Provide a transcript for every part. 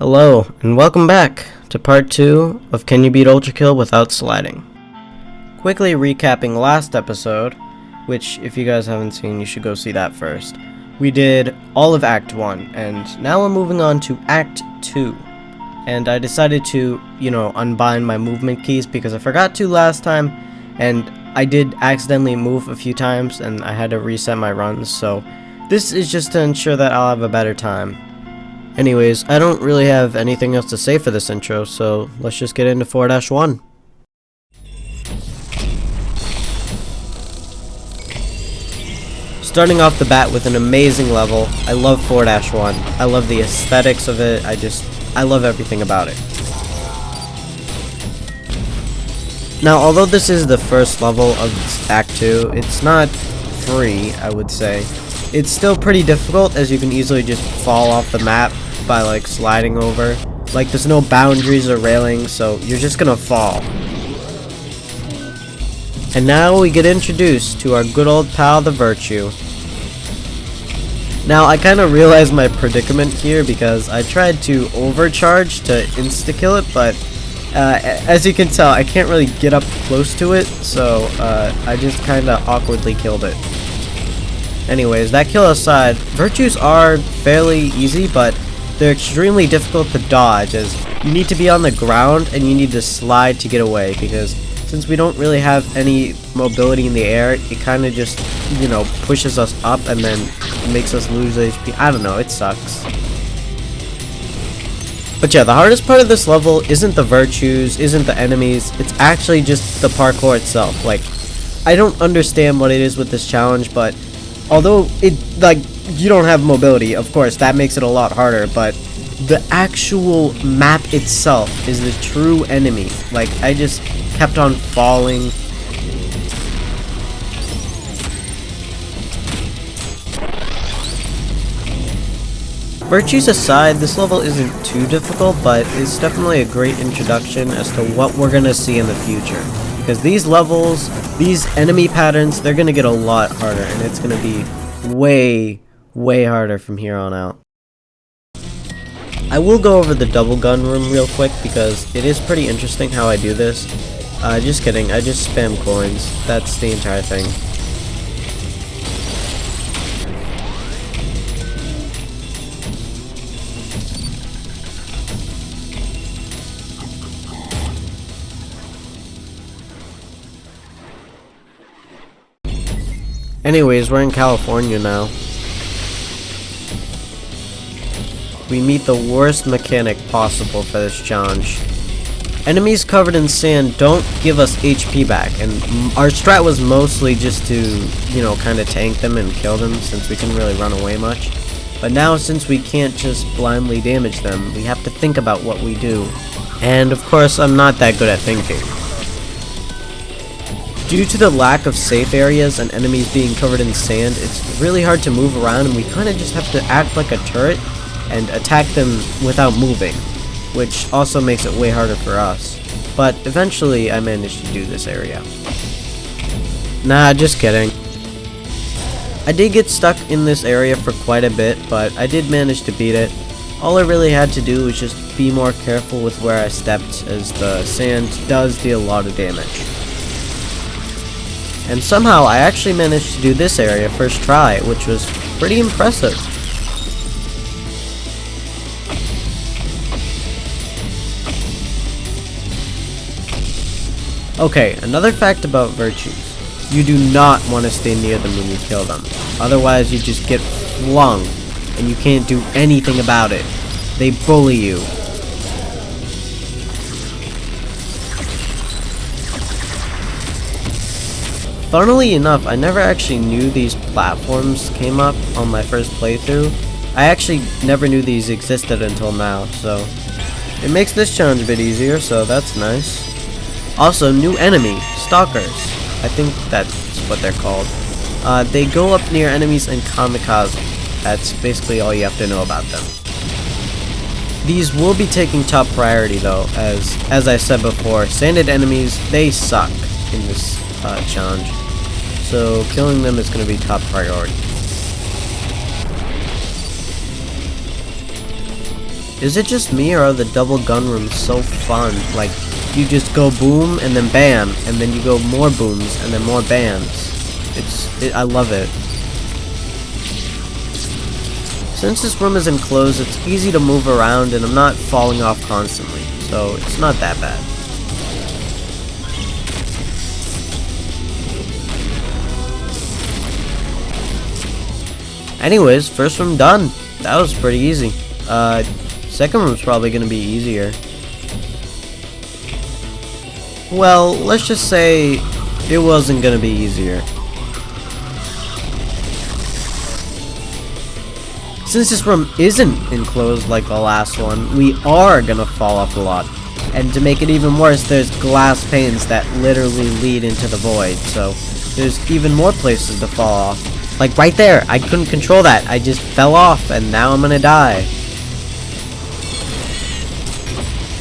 Hello, and welcome back to part 2 of Can You Beat ULTRAKILL Without Sliding? Quickly recapping last episode, which if you guys haven't seen, you should go see that first. We did all of Act 1, and now we're moving on to Act 2. And I decided to, unbind my movement keys because I forgot to last time, and I did accidentally move a few times, and I had to reset my runs, so this is just to ensure that I'll have a better time. Anyways, I don't really have anything else to say for this intro, so let's just get into 4-1. Starting off the bat with an amazing level. I love 4-1. I love the aesthetics of it. I love everything about it. Now, although this is the first level of Act 2, it's not free, I would say. It's still pretty difficult, as you can easily just fall off the map by sliding over. There's no boundaries or railings, so you're just gonna fall. And now we get introduced to our good old pal, the Virtue. Now, I kind of realized my predicament here because I tried to overcharge to insta-kill it, but as you can tell, I can't really get up close to it, so I just kind of awkwardly killed it. Anyways, that kill aside, Virtues are fairly easy, but they're extremely difficult to dodge, as you need to be on the ground and you need to slide to get away, because since we don't really have any mobility in the air, it kind of just, pushes us up and then makes us lose HP. I don't know, it sucks. But yeah, the hardest part of this level isn't the Virtues, isn't the enemies, it's actually just the parkour itself. I don't understand what it is with this challenge, but although you don't have mobility, of course, that makes it a lot harder, but the actual map itself is the true enemy. I just kept on falling. Virtues aside, this level isn't too difficult, but it's definitely a great introduction as to what we're gonna see in the future. Because these levels, these enemy patterns, they're gonna get a lot harder, and it's gonna be way harder from here on out. I will go over the double gun room real quick because it is pretty interesting how I do this. Just kidding, I just spam coins. That's the entire thing. Anyways, we're in California now. We meet the worst mechanic possible for this challenge. Enemies covered in sand don't give us HP back, and our strat was mostly just to, kind of tank them and kill them since we couldn't really run away much. But now, since we can't just blindly damage them, we have to think about what we do. And of course, I'm not that good at thinking. Due to the lack of safe areas and enemies being covered in sand, it's really hard to move around, and we kind of just have to act like a turret and attack them without moving, which also makes it way harder for us. But eventually I managed to do this area. Nah, just kidding. I did get stuck in this area for quite a bit, but I did manage to beat it. All I really had to do was just be more careful with where I stepped, as the sand does deal a lot of damage. And somehow I actually managed to do this area first try, which was pretty impressive. Okay, another fact about Virtues. You do not want to stay near them when you kill them. Otherwise you just get flung, and you can't do anything about it. They bully you. Funnily enough, I never actually knew these platforms came up on my first playthrough. I actually never knew these existed until now, so it makes this challenge a bit easier, so that's nice. Also, new enemy, Stalkers. I think that's what they're called. They go up near enemies and kamikaze. That's basically all you have to know about them. These will be taking top priority though, as I said before, sanded enemies, they suck in this challenge. So killing them is going to be top priority. is it just me, or are the double gun rooms so fun? Like, you just go boom and then bam, and then you go more booms and then more bams. I love it. Since this room is enclosed, it's easy to move around and I'm not falling off constantly, so it's not that bad. Anyways, first room done. That was pretty easy. Second room's probably gonna be easier. Well, let's just say it wasn't gonna be easier. Since this room isn't enclosed like the last one, we are gonna fall off a lot. And to make it even worse, there's glass panes that literally lead into the void, so there's even more places to fall off. Like right there, I couldn't control that. I just fell off and now I'm gonna die.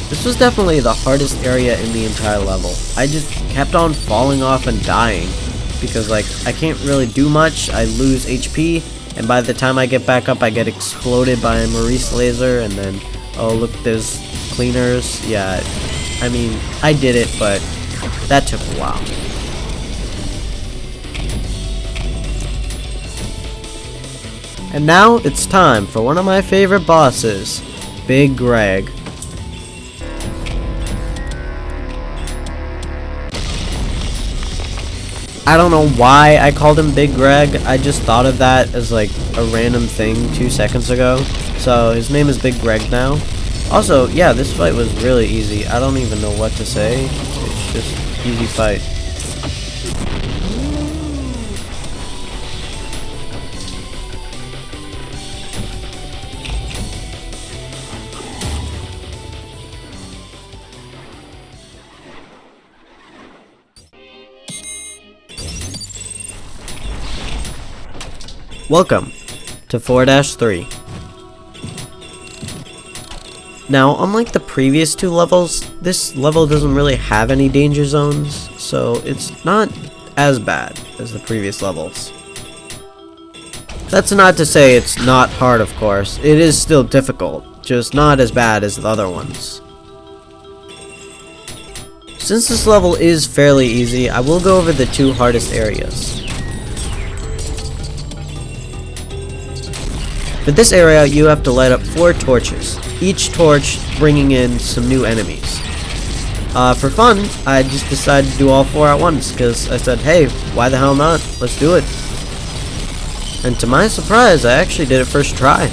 This was definitely the hardest area in the entire level. I just kept on falling off and dying. Because like, I can't really do much, I lose HP, and by the time I get back up I get exploded by a Maurice laser, and then, oh look, there's cleaners. Yeah, I mean, I did it, but that took a while. And now it's time for one of my favorite bosses, Big Greg. I don't know why I called him Big Greg. I just thought of that as like a random thing 2 seconds ago. So his name is Big Greg now. Also, yeah, this fight was really easy. I don't even know what to say. It's just easy fight. Welcome to 4-3. Now, unlike the previous 2 levels, this level doesn't really have any danger zones, so it's not as bad as the previous levels. That's not to say it's not hard, of course. It is still difficult, just not as bad as the other ones. Since this level is fairly easy, I will go over the 2 hardest areas. For this area, you have to light up 4 torches, each torch bringing in some new enemies. For fun, I just decided to do all 4 at once, because I said, hey, why the hell not? Let's do it. And to my surprise, I actually did it first try.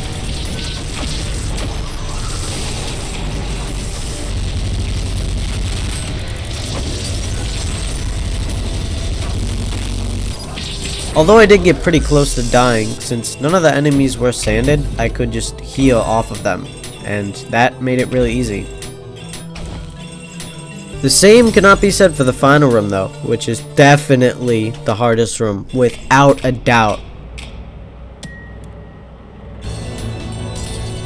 Although I did get pretty close to dying, since none of the enemies were sanded, I could just heal off of them, and that made it really easy. The same cannot be said for the final room though, which is definitely the hardest room, without a doubt.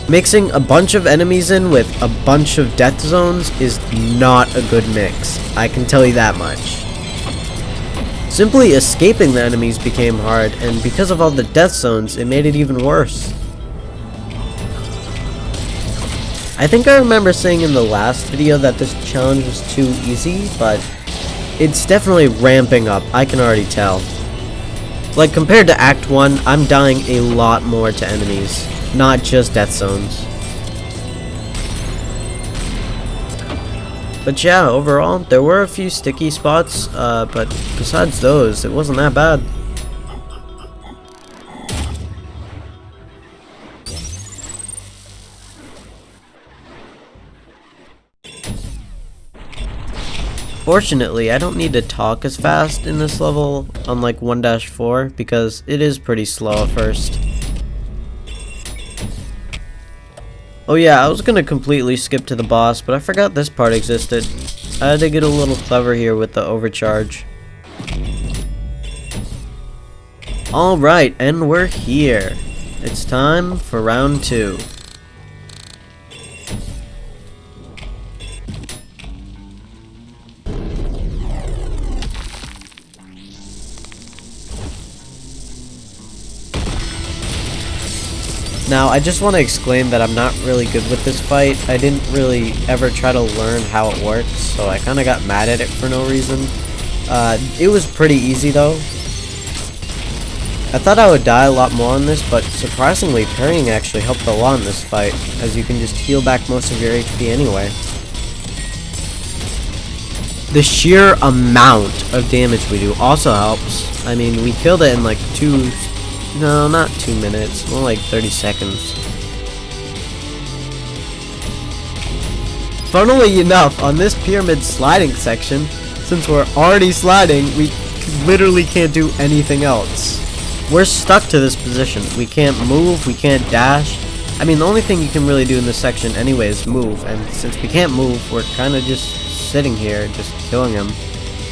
Mixing a bunch of enemies in with a bunch of death zones is not a good mix, I can tell you that much. Simply escaping the enemies became hard, and because of all the death zones, it made it even worse. I think I remember saying in the last video that this challenge was too easy, but it's definitely ramping up, I can already tell. Like, compared to Act 1, I'm dying a lot more to enemies, not just death zones. But yeah, overall, there were a few sticky spots, but besides those, it wasn't that bad. Fortunately, I don't need to talk as fast in this level, unlike 1-4, because it is pretty slow at first. Oh yeah, I was gonna completely skip to the boss, but I forgot this part existed. I had to get a little clever here with the overcharge. Alright, and we're here. It's time for round 2. Now, I just want to exclaim that I'm not really good with this fight. I didn't really ever try to learn how it works, so I kind of got mad at it for no reason. It was pretty easy though. I thought I would die a lot more on this, but surprisingly, parrying actually helped a lot in this fight, as you can just heal back most of your HP anyway. The sheer amount of damage we do also helps. I mean, we killed it in like not 2 minutes, more like 30 seconds. Funnily enough, on this pyramid sliding section, since we're already sliding, we literally can't do anything else. We're stuck to this position. We can't move, we can't dash. I mean, the only thing you can really do in this section anyway is move, and since we can't move, we're kind of just sitting here, just killing him.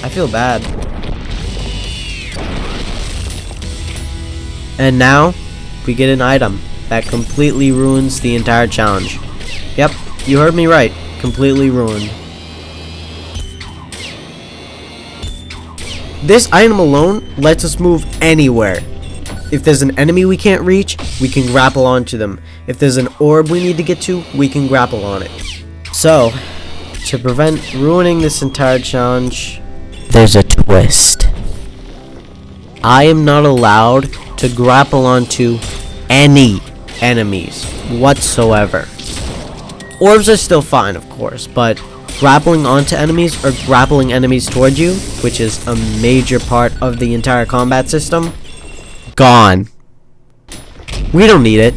I feel bad. And now, we get an item that completely ruins the entire challenge. Yep, you heard me right. Completely ruined. This item alone lets us move anywhere. If there's an enemy we can't reach, we can grapple onto them. If there's an orb we need to get to, we can grapple on it. So, to prevent ruining this entire challenge, there's a twist. I am not allowed to grapple onto any enemies whatsoever. Orbs are still fine, of course, but grappling onto enemies or grappling enemies towards you, which is a major part of the entire combat system, gone. We don't need it.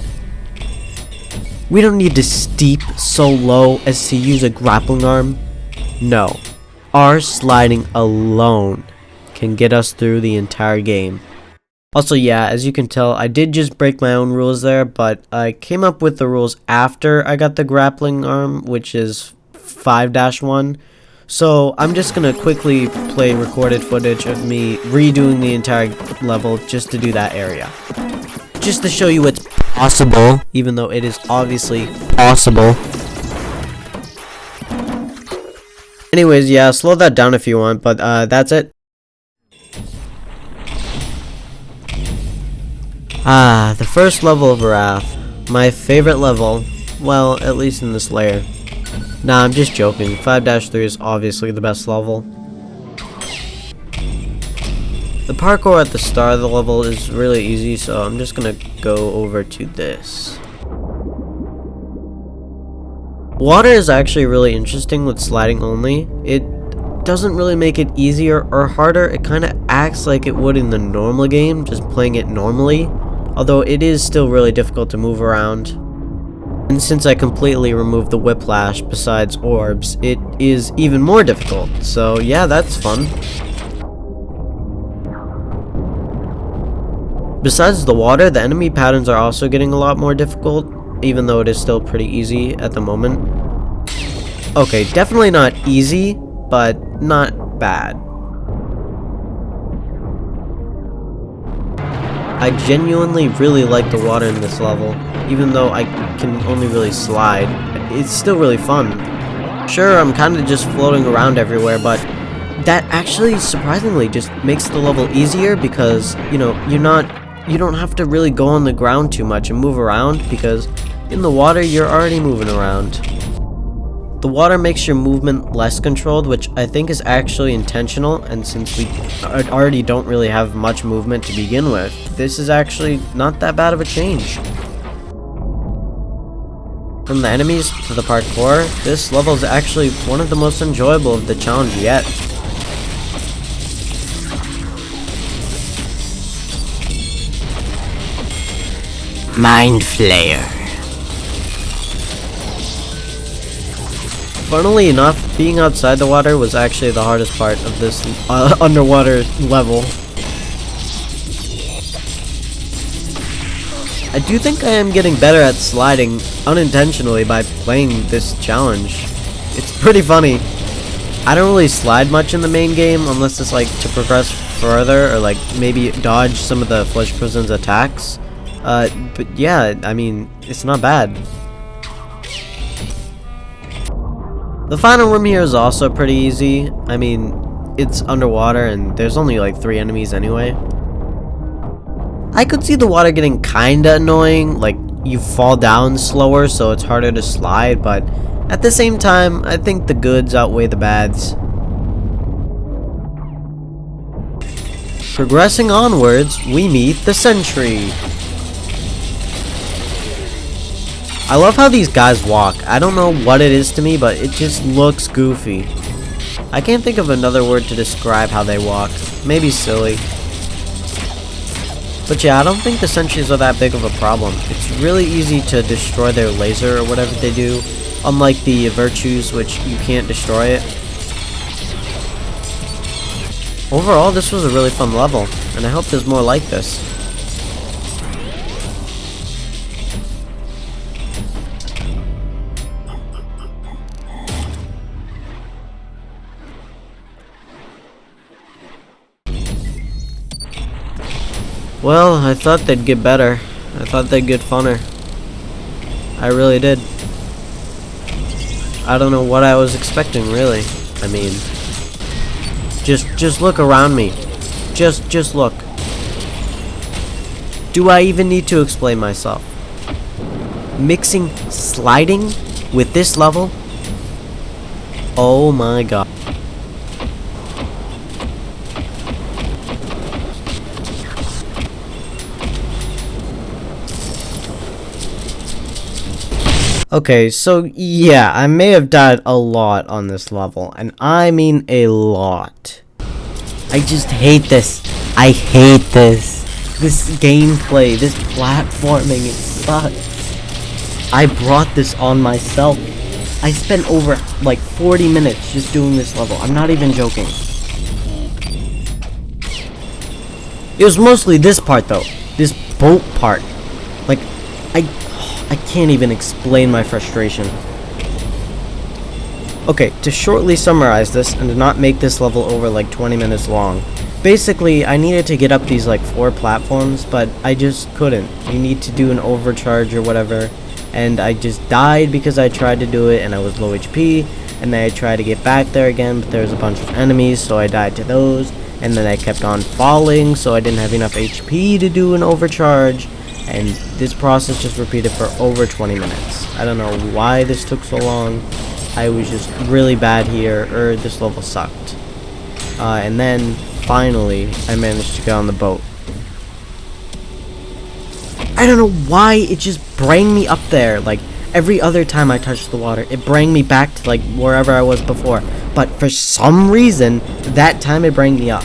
We don't need to steep so low as to use a grappling arm. No. Our sliding alone can get us through the entire game. Also, yeah, as you can tell, I did just break my own rules there, but I came up with the rules after I got the grappling arm, which is 5-1. So I'm just gonna quickly play recorded footage of me redoing the entire level just to do that area. Just to show you it's possible, even though it is obviously possible. Anyways, yeah, slow that down if you want, but that's it. The first level of Wrath. My favorite level. Well, at least in this layer. Nah, I'm just joking. 5-3 is obviously the best level. The parkour at the start of the level is really easy, so I'm just gonna go over to this. Water is actually really interesting with sliding only. It doesn't really make it easier or harder. It kind of acts like it would in the normal game, just playing it normally. Although it is still really difficult to move around. And since I completely removed the whiplash besides orbs, it is even more difficult. So yeah, that's fun. Besides the water, the enemy patterns are also getting a lot more difficult, even though it is still pretty easy at the moment. Okay, definitely not easy, but not bad. I genuinely really like the water in this level, even though I can only really slide. It's still really fun. Sure, I'm kind of just floating around everywhere, but that actually surprisingly just makes the level easier because, you know, you don't have to really go on the ground too much and move around because in the water you're already moving around. The water makes your movement less controlled, which I think is actually intentional, and since we already don't really have much movement to begin with, this is actually not that bad of a change. From the enemies to the parkour, this level is actually one of the most enjoyable of the challenge yet. Mind Flayer. Funnily enough, being outside the water was actually the hardest part of this underwater level. I do think I am getting better at sliding unintentionally by playing this challenge. It's pretty funny. I don't really slide much in the main game unless it's like to progress further or like maybe dodge some of the Flesh Prison's attacks. But yeah, I mean, it's not bad. The final room here is also pretty easy. I mean, it's underwater and there's only like 3 enemies anyway. I could see the water getting kinda annoying, like you fall down slower, so it's harder to slide, but at the same time, I think the goods outweigh the bads. Progressing onwards, we meet the Sentry. I love how these guys walk. I don't know what it is to me, but it just looks goofy. I can't think of another word to describe how they walk. Maybe silly. But yeah, I don't think the sentries are that big of a problem. It's really easy to destroy their laser or whatever they do, unlike the virtues, which you can't destroy it. Overall, this was a really fun level, and I hope there's more like this. Well, I thought they'd get better. I thought they'd get funner. I really did. I don't know what I was expecting, really. I mean, just look around me. Just look. Do I even need to explain myself? Mixing sliding with this level? Oh my god. Okay, so yeah, I may have died a lot on this level, and I mean a lot. I just hate this. I hate this. This gameplay, this platforming, it sucks. I brought this on myself. I spent over like 40 minutes just doing this level. I'm not even joking. It was mostly this part though. This boat part. Like, I can't even explain my frustration. Okay, to shortly summarize this and to not make this level over like 20 minutes long. Basically, I needed to get up these like 4 platforms, but I just couldn't. You need to do an overcharge or whatever, and I just died because I tried to do it and I was low HP, and then I tried to get back there again, but there was a bunch of enemies, so I died to those, and then I kept on falling, so I didn't have enough HP to do an overcharge. And this process just repeated for over 20 minutes. I don't know why this took so long. I was just really bad here, or this level sucked. And then, finally, I managed to get on the boat. I don't know why it just brought me up there. Like, every other time I touched the water, it brought me back to, like, wherever I was before. But for some reason, that time it brought me up.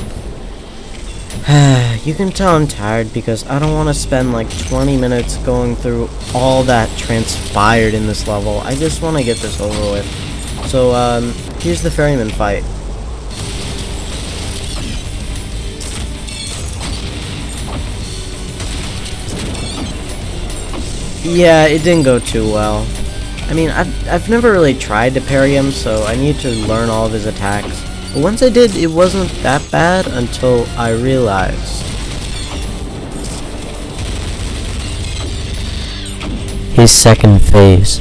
You can tell I'm tired because I don't want to spend like 20 minutes going through all that transpired in this level. I just want to get this over with. So, here's the ferryman fight. Yeah, it didn't go too well. I mean, I've never really tried to parry him, so I need to learn all of his attacks. But once I did, it wasn't that bad until I realized. His second phase.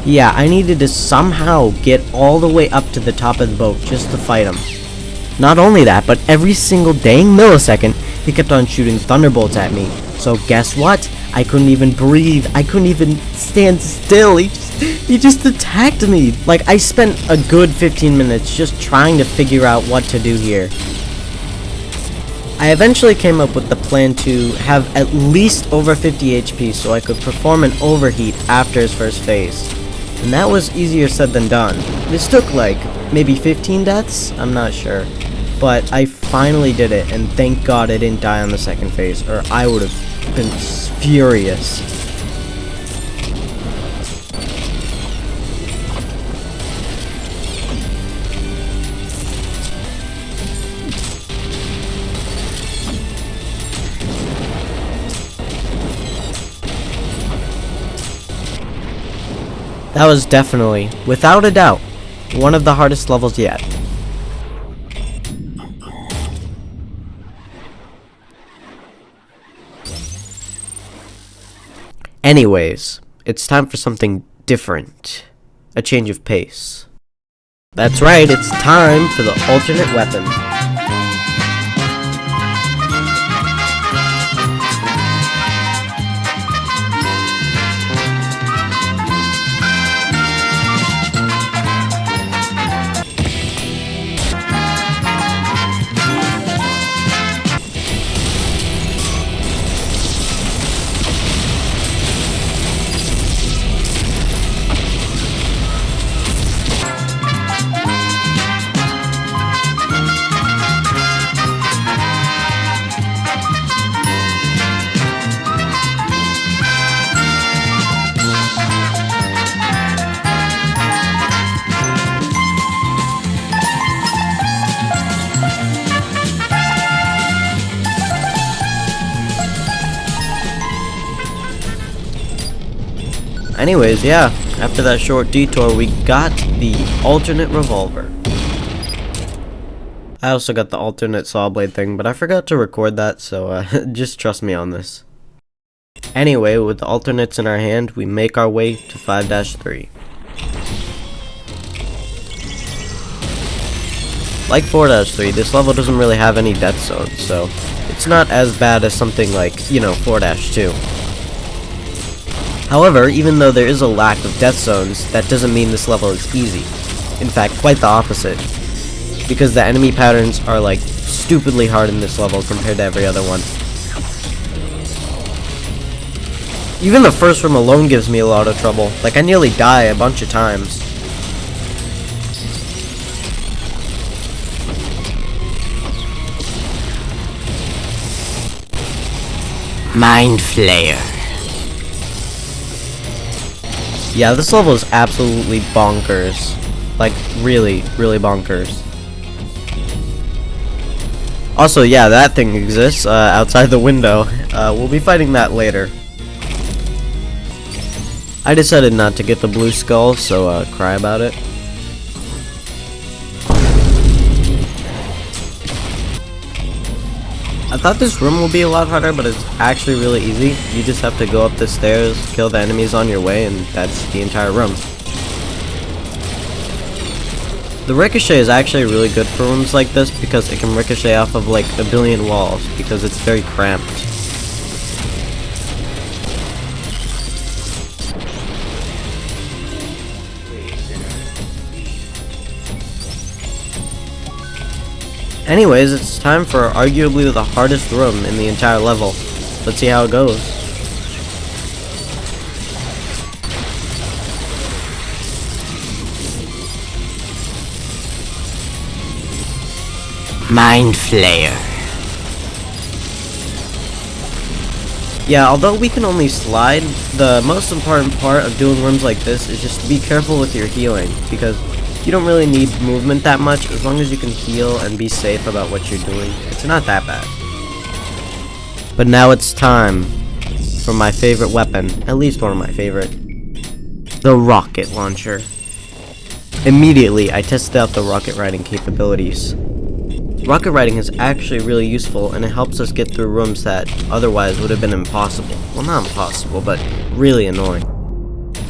Yeah, I needed to somehow get all the way up to the top of the boat just to fight him. Not only that, but every single dang millisecond, he kept on shooting thunderbolts at me. So guess what? I couldn't even breathe. I couldn't even stand still. He just attacked me. Like, I spent a good 15 minutes just trying to figure out what to do here. I eventually came up with the plan to have at least over 50 HP so I could perform an overheat after his first phase. And that was easier said than done. This took like maybe 15 deaths? I'm not sure. But I finally did it, and thank God I didn't die on the second phase, or I would have been furious. That was definitely, without a doubt, one of the hardest levels yet. Anyways, it's time for something different. A change of pace. That's right, it's time for the alternate weapon. Anyways, yeah, after that short detour, we got the alternate revolver. I also got the alternate saw blade thing, but I forgot to record that, so just trust me on this. Anyway, with the alternates in our hand, we make our way to 5-3. Like 4-3, this level doesn't really have any death zones, so it's not as bad as something like, 4-2. However, even though there is a lack of death zones, that doesn't mean this level is easy. In fact, quite the opposite. Because the enemy patterns are like stupidly hard in this level compared to every other one. Even the first room alone gives me a lot of trouble. Like, I nearly die a bunch of times. Mind Flayer. Yeah, this level is absolutely bonkers. Like, really, really bonkers. Also, yeah, that thing exists outside the window. We'll be fighting that later. I decided not to get the blue skull, so cry about it. I thought this room will be a lot harder, but it's actually really easy. You just have to go up the stairs, kill the enemies on your way, and that's the entire room. The ricochet is actually really good for rooms like this because it can ricochet off of like a billion walls because it's very cramped. Anyways, it's time for arguably the hardest room in the entire level. Let's see how it goes. Mind Flayer. Yeah, although we can only slide, the most important part of doing rooms like this is just to be careful with your healing, because you don't really need movement that much as long as you can heal and be safe about what you're doing. It's not that bad. But now it's time for my favorite weapon, at least one of my favorite, the rocket launcher. Immediately, I tested out the rocket riding capabilities. Rocket riding is actually really useful, and it helps us get through rooms that otherwise would have been impossible. Well, not impossible, but really annoying.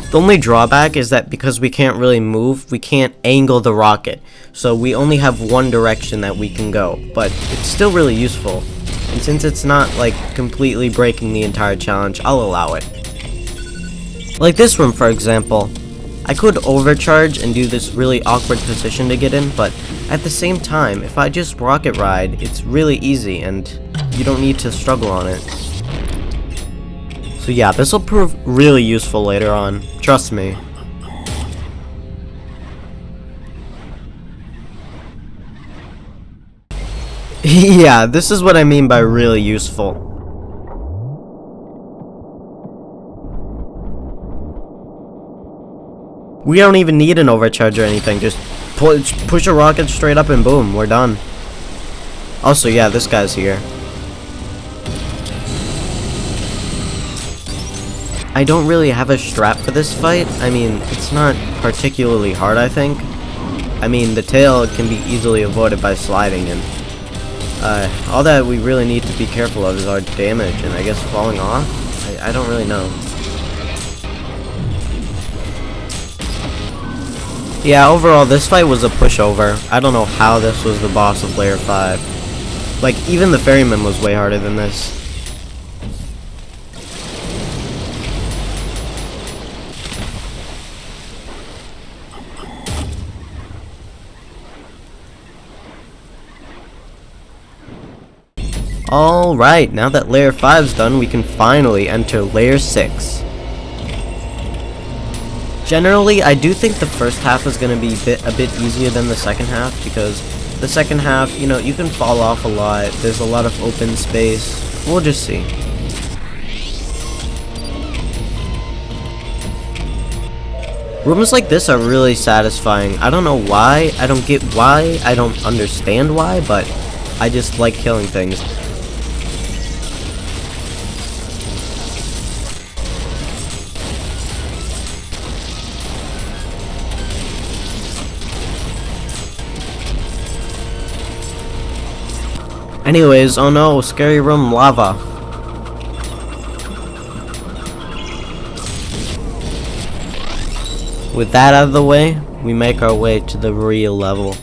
The only drawback is that because we can't really move, we can't angle the rocket, so we only have one direction that we can go, but it's still really useful. And since it's not, like, completely breaking the entire challenge, I'll allow it. Like this room, for example. I could overcharge and do this really awkward position to get in, but at the same time, if I just rocket ride, it's really easy and you don't need to struggle on it. So yeah, this will prove really useful later on, trust me. Yeah, this is what I mean by really useful. We don't even need an overcharge or anything, just push a rocket straight up and boom, we're done. Also, yeah, this guy's here. I don't really have a strap for this fight. I mean, it's not particularly hard, I think. I mean, the tail can be easily avoided by sliding, and all that we really need to be careful of is our damage, and I guess falling off? I don't really know. Yeah, overall, this fight was a pushover. I don't know how this was the boss of Layer 5. Like, even the Ferryman was way harder than this. Alright, now that Layer 5's done, we can finally enter Layer 6. Generally, I do think the first half is going to be a bit easier than the second half, because the second half, you can fall off a lot, there's a lot of open space, we'll just see. Rooms like this are really satisfying. I don't know why, I don't get why, I don't understand why, but I just like killing things. Anyways, oh no, scary room lava. With that out of the way, we make our way to the real level.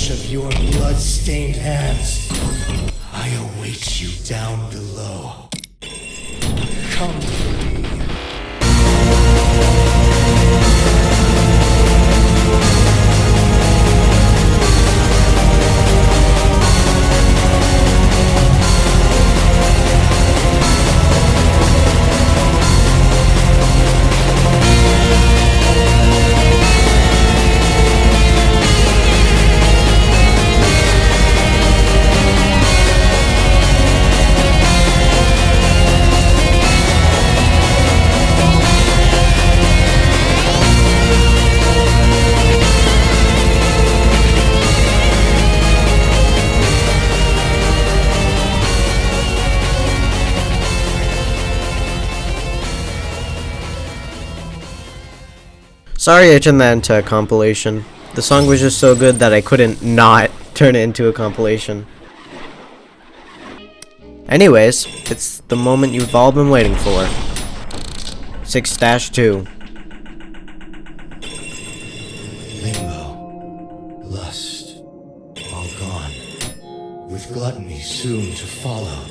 Of your blood-stained hands, I await you down below. Come to me. Sorry I turned that into a compilation. The song was just so good that I couldn't not turn it into a compilation. Anyways, it's the moment you've all been waiting for. 6-2. Limbo, lust, all gone, with gluttony soon to follow.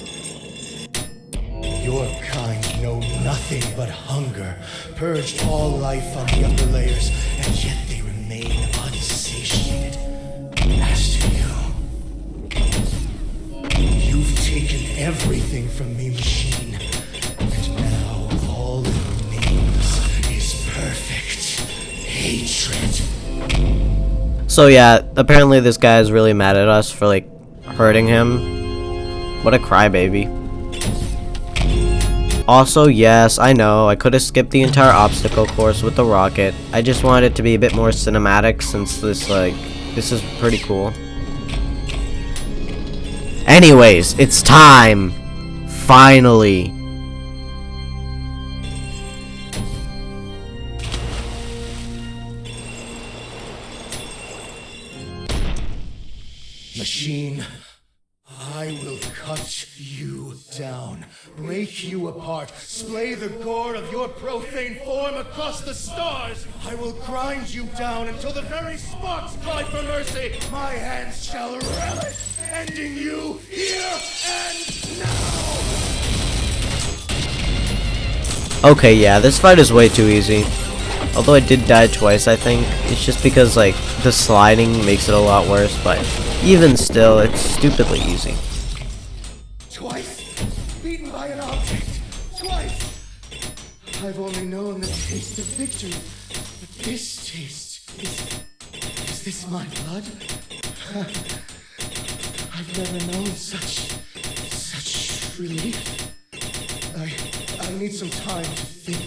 Your kind know nothing but hunger, purged all life on the upper layers, and yet they remain unsatiated. As to you, you've taken everything from me, machine, and now all it remains is perfect hatred. So yeah, apparently this guy is really mad at us for like hurting him. What a crybaby. Also, yes, I know, I could have skipped the entire obstacle course with the rocket. I just wanted it to be a bit more cinematic since this is pretty cool. Anyways, it's time! Finally! Machine, I will cut you down, break you apart, splay the gore of your profane form across the stars. I will grind you down until the very sparks cry for mercy. My hands shall relish, ending you here and now. Okay, yeah, this fight is way too easy. Although I did die twice, I think. It's just because, like, the sliding makes it a lot worse, but even still, it's stupidly easy. Twice beaten by an object. Twice. I've only known the taste of victory, but this taste is this my blood? I've never known such relief. I need some time to think.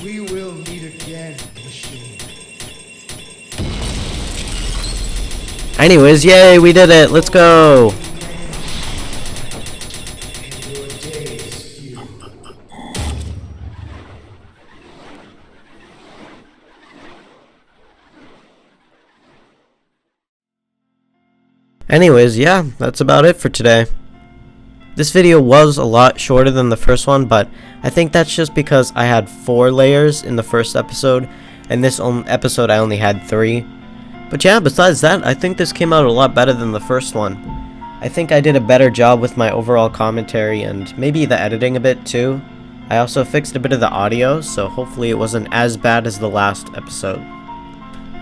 We will meet again, machine. Anyways, yay, we did it. Let's go. Your days few. Anyways, yeah, that's about it for today. This video was a lot shorter than the first one, but I think that's just because I had 4 layers in the first episode, and this episode I only had 3. But yeah, besides that, I think this came out a lot better than the first one. I think I did a better job with my overall commentary and maybe the editing a bit too. I also fixed a bit of the audio, so hopefully it wasn't as bad as the last episode.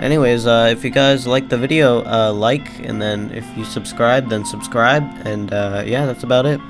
Anyways, if you guys liked the video, like, and then if you subscribe, then subscribe, and yeah, that's about it.